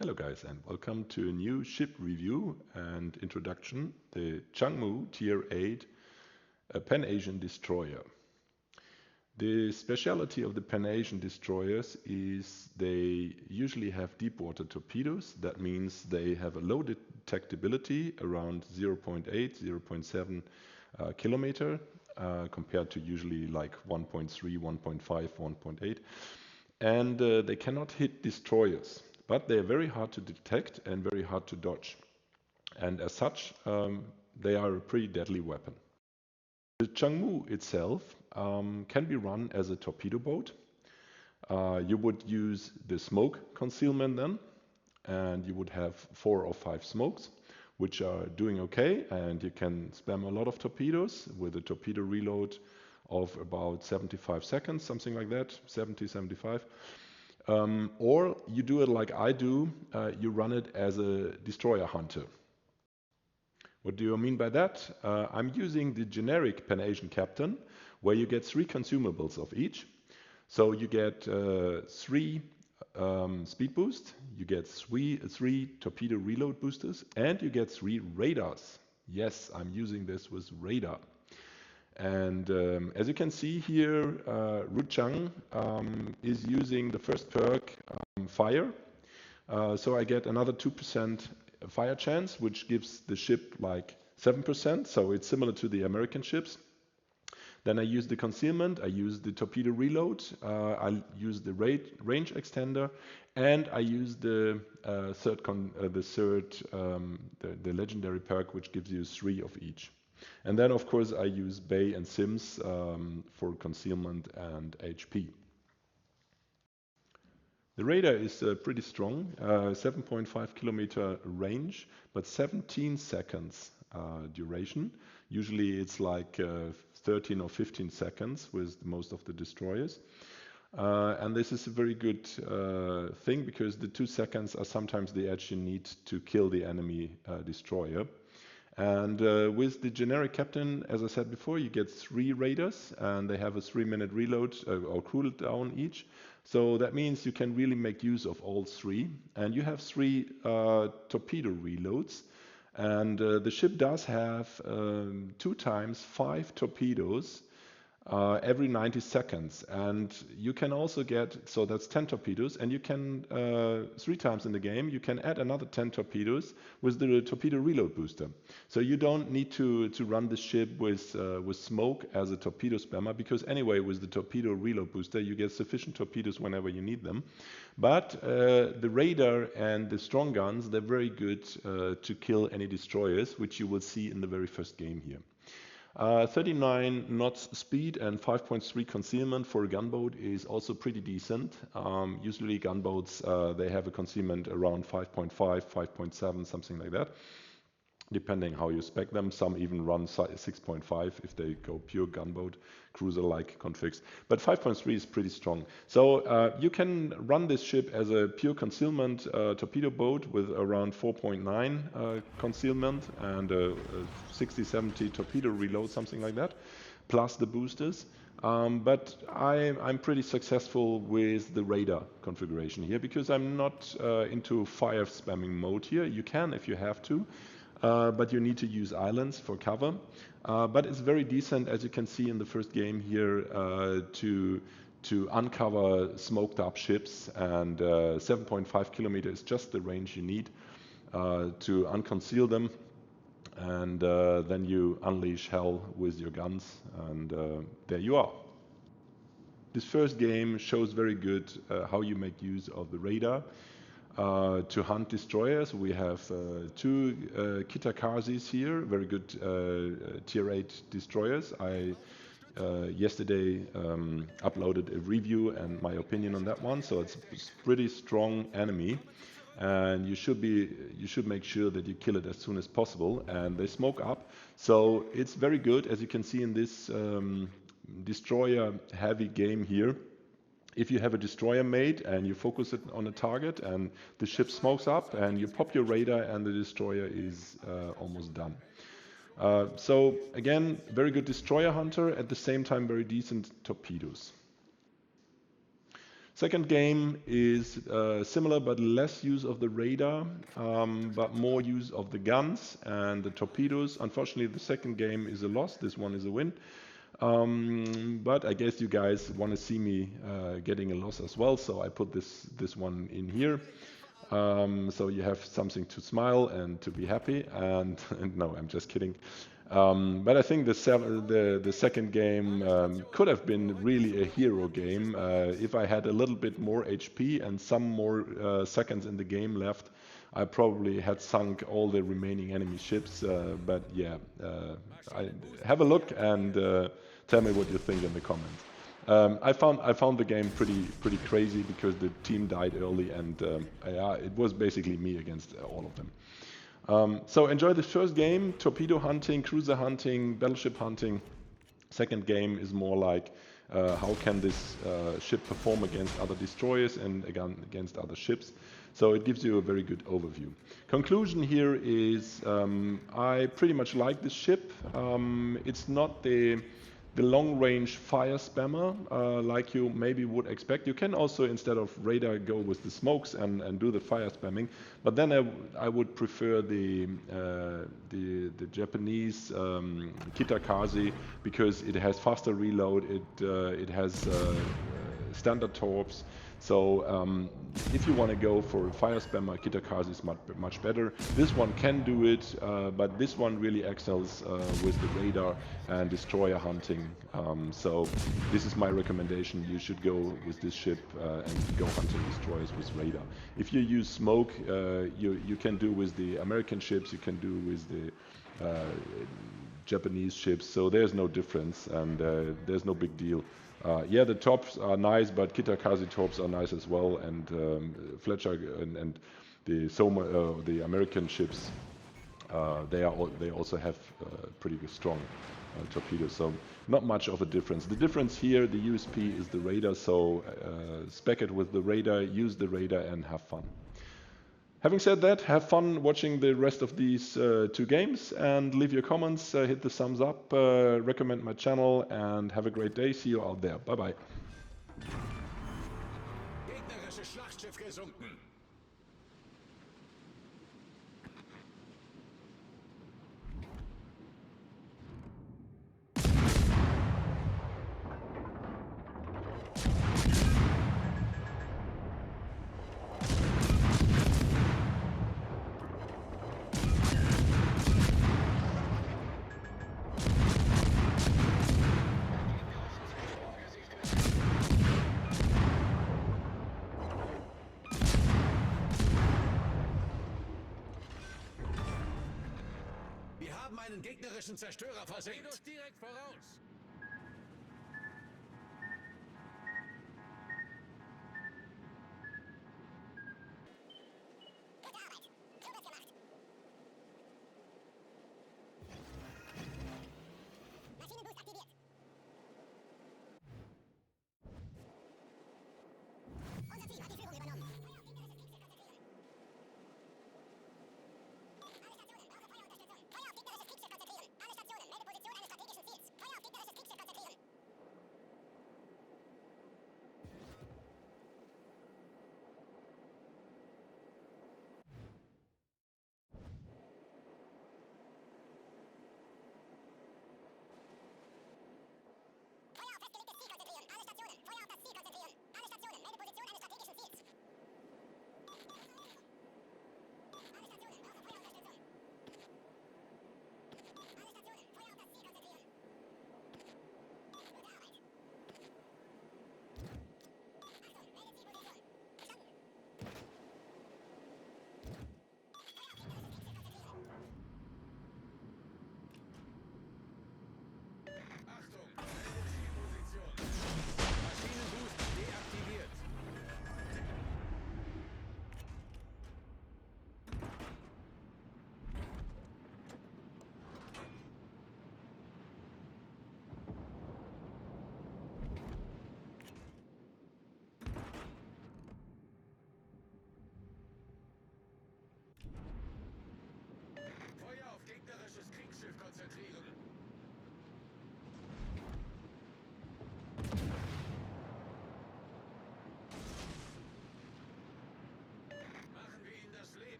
Hello guys and welcome to a new ship review and introduction, the Chung Mu Tier 8 Pan-Asian destroyer. The specialty of the Pan-Asian destroyers is they usually have deep water torpedoes. That means they have a low detectability around 0.8, 0.7 kilometer compared to usually like 1.3, 1.5, 1.8. And they cannot hit destroyers. But they are very hard to detect and very hard to dodge. And as such, they are a pretty deadly weapon. The Chung Mu itself can be run as a torpedo boat. You would use the smoke concealment then, and you would have 4 or 5 smokes, which are doing okay, and you can spam a lot of torpedoes with a torpedo reload of about 75 seconds, something like that, 70, 75. Or you do it like I do, you run it as a destroyer hunter. What do you mean by that? I'm using the generic Pan-Asian Captain, where you get 3 consumables of each. So you get 3 speed boost, you get 3 torpedo reload boosters, and you get 3 radars. Yes, I'm using this with radar. And as you can see here, Ruchang is using the first perk, fire. So I get another 2% fire chance, which gives the ship like 7%. So it's similar to the American ships. Then I use the concealment, I use the torpedo reload, I use the range extender, and I use the the legendary perk, which gives you 3 of each. And then, of course, I use Bay and Sims for concealment and HP. The radar is pretty strong, 7.5 kilometer range, but 17 seconds duration. Usually it's like 13 or 15 seconds with most of the destroyers. And this is a very good thing because the 2 seconds are sometimes the edge you need to kill the enemy destroyer. And with the generic captain, as I said before, you get 3 raiders and they have a 3-minute reload or cooldown each. So that means you can really make use of all 3. And you have 3 torpedo reloads. And the ship does have 2 times 5 torpedoes every 90 seconds. And you can also get, so that's 10 torpedoes, and you can, 3 times in the game, you can add another 10 torpedoes with the torpedo reload booster. So you don't need to run the ship with smoke as a torpedo spammer, because anyway, with the torpedo reload booster, you get sufficient torpedoes whenever you need them. But the radar and the strong guns, they're very good to kill any destroyers, which you will see in the very first game here. 39 knots speed and 5.3 concealment for a gunboat is also pretty decent. Usually gunboats, they have a concealment around 5.5, 5.7, something like that, depending how you spec them. Some even run 6.5 if they go pure gunboat, cruiser-like configs. But 5.3 is pretty strong. So you can run this ship as a pure concealment torpedo boat with around 4.9 concealment and 60-70 torpedo reload, something like that, plus the boosters. But I'm pretty successful with the radar configuration here because I'm not into fire spamming mode here. You can if you have to. But you need to use islands for cover. But it's very decent, as you can see in the first game here, to uncover smoked up ships, and 7.5 kilometers is just the range you need to unconceal them, and then you unleash hell with your guns, and there you are. This first game shows very good how you make use of the radar. To hunt destroyers, we have 2 Kitakazis here, very good tier 8 destroyers. I yesterday uploaded a review and my opinion on that one, so it's a pretty strong enemy, and you should make sure that you kill it as soon as possible. And they smoke up, so it's very good, as you can see in this destroyer heavy game here. If you have a destroyer made and you focus it on a target and the ship smokes up and you pop your radar and the destroyer is almost done. So again, very good destroyer hunter, at the same time very decent torpedoes. Second game is similar but less use of the radar, but more use of the guns and the torpedoes. Unfortunately, the second game is a loss. This one is a win. But I guess you guys want to see me getting a loss as well, so I put this one in here. So you have something to smile and to be happy. And no, I'm just kidding. But I think the second game could have been really a hero game if I had a little bit more HP and some more seconds in the game left. I probably had sunk all the remaining enemy ships. But yeah, have a look and tell me what you think in the comments. I found the game pretty crazy because the team died early and yeah, it was basically me against all of them. So enjoy the first game, torpedo hunting, cruiser hunting, battleship hunting. Second game is more like how can this ship perform against other destroyers and again against other ships. So it gives you a very good overview. Conclusion here is I pretty much like this ship. It's not the long-range fire spammer like you maybe would expect. You can also, instead of radar, go with the smokes and do the fire spamming. But then I would prefer the Japanese Kitakaze because it has faster reload. It has standard torps. So if you want to go for a fire spammer, Kitakaze is much better. This one can do it, but this one really excels with the radar and destroyer hunting. So this is my recommendation. You should go with this ship and go hunting destroyers with radar. If you use smoke, you can do with the American ships, you can do with the Japanese ships. So there's no difference and there's no big deal. Yeah, the tops are nice, but Kitakaze tops are nice as well, and Fletcher and the Soma, the American ships, they also have pretty strong torpedoes. So not much of a difference. The difference here, the USP is the radar. So spec it with the radar, use the radar, and have fun. Having said that, have fun watching the rest of these two games and leave your comments, hit the thumbs up, recommend my channel, and have a great day. See you out there. Bye-bye. Gegnerisches Schlachtschiff gesunken. Wir haben einen gegnerischen Zerstörer versenkt. Geh uns direkt voraus. Gegnerisches Kriegsschiff konzentrieren.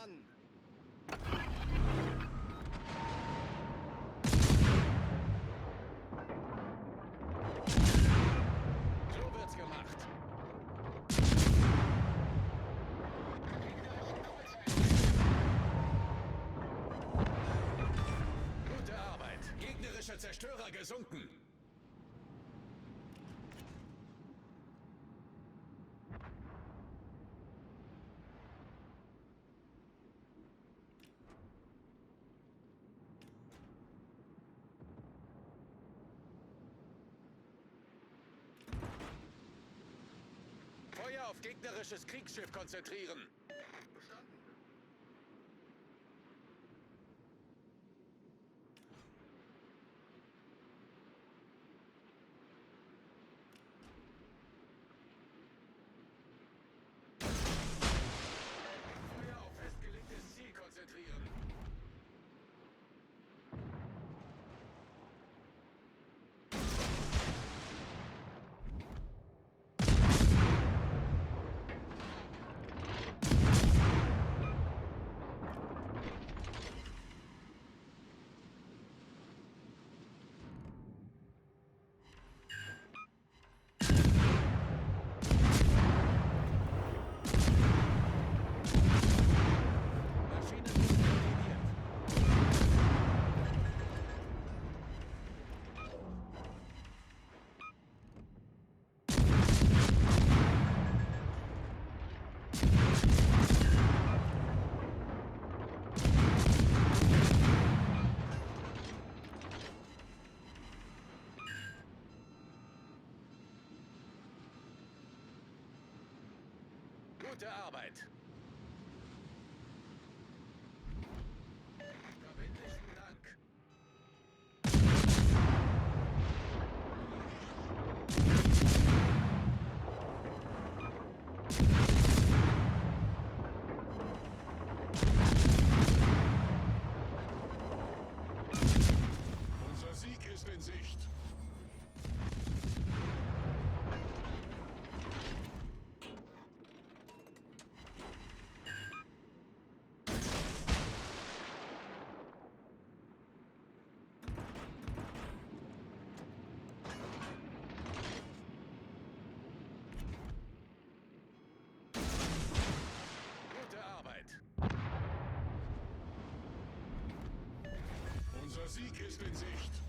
Mann! So wird's gemacht. Gute Arbeit. Gegnerischer Zerstörer gesunken. Feuer auf gegnerisches Kriegsschiff konzentrieren. Feuer auf festgelegtes Ziel konzentrieren. Gute Arbeit. Verbindlichen Dank. Unser Sieg ist in Sicht. Gute Arbeit. Unser Sieg ist in Sicht.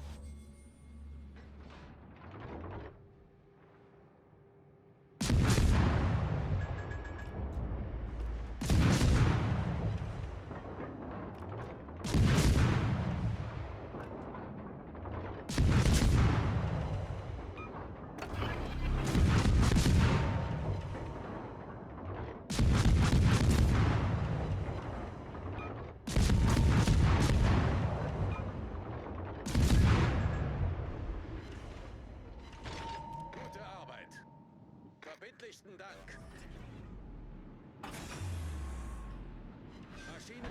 Gute Arbeit. Verbindlichsten Dank. Maschinen.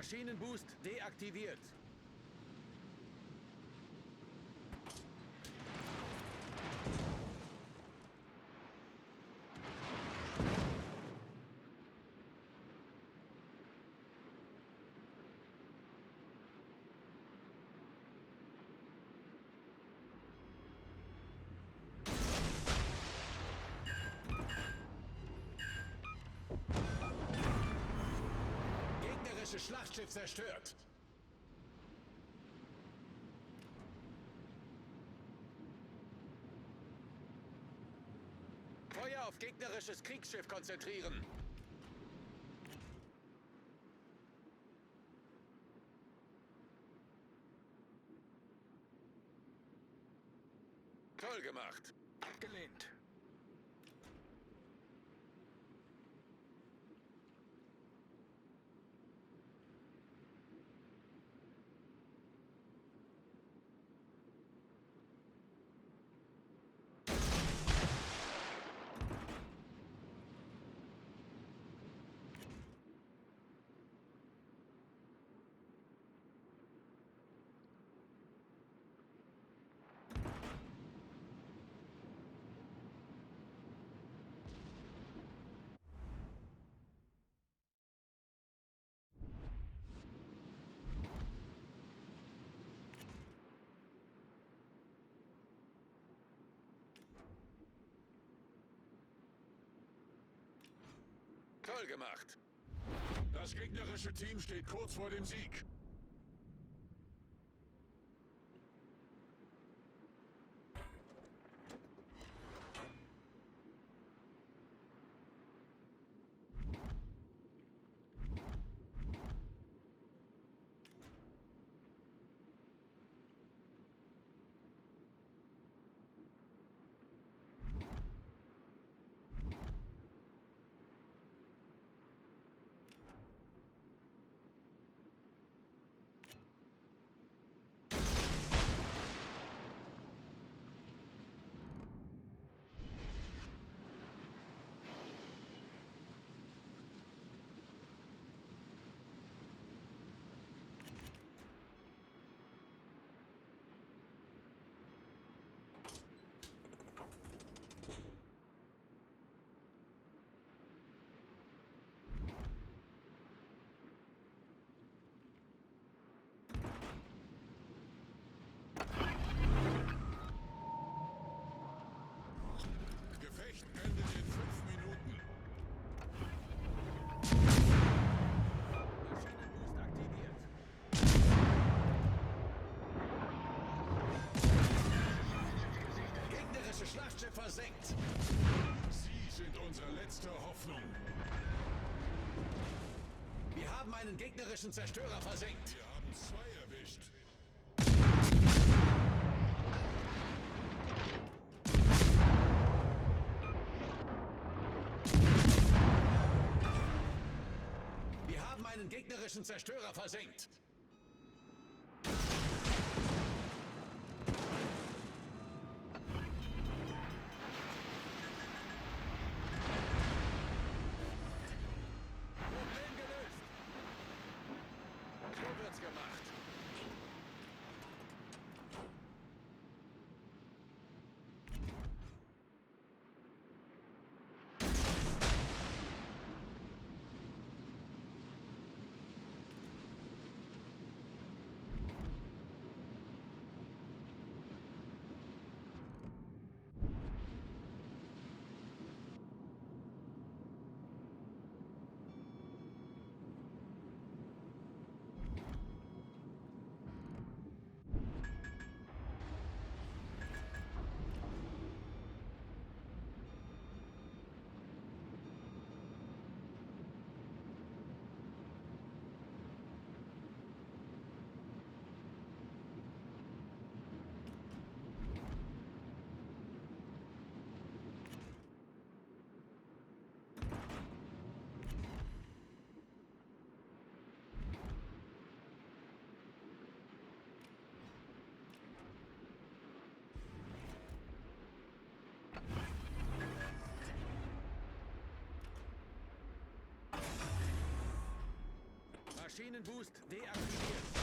Maschinenboost deaktiviert. Gegnerisches Schlachtschiff zerstört. Feuer auf gegnerisches Kriegsschiff konzentrieren. Toll gemacht. Abgelehnt. Toll gemacht. Das gegnerische Team steht kurz vor dem Sieg. Gefecht endet in 5 Minuten. Maschinenboost aktiviert. Gegnerisches Schlachtschiff versenkt. Sie sind unsere letzte Hoffnung. Wir haben einen gegnerischen Zerstörer versenkt. Wir haben 2 erwischt. Wir haben einen gegnerischen Zerstörer versenkt. Problem gelöst. So wird's gemacht. Maschinenboost deaktiviert.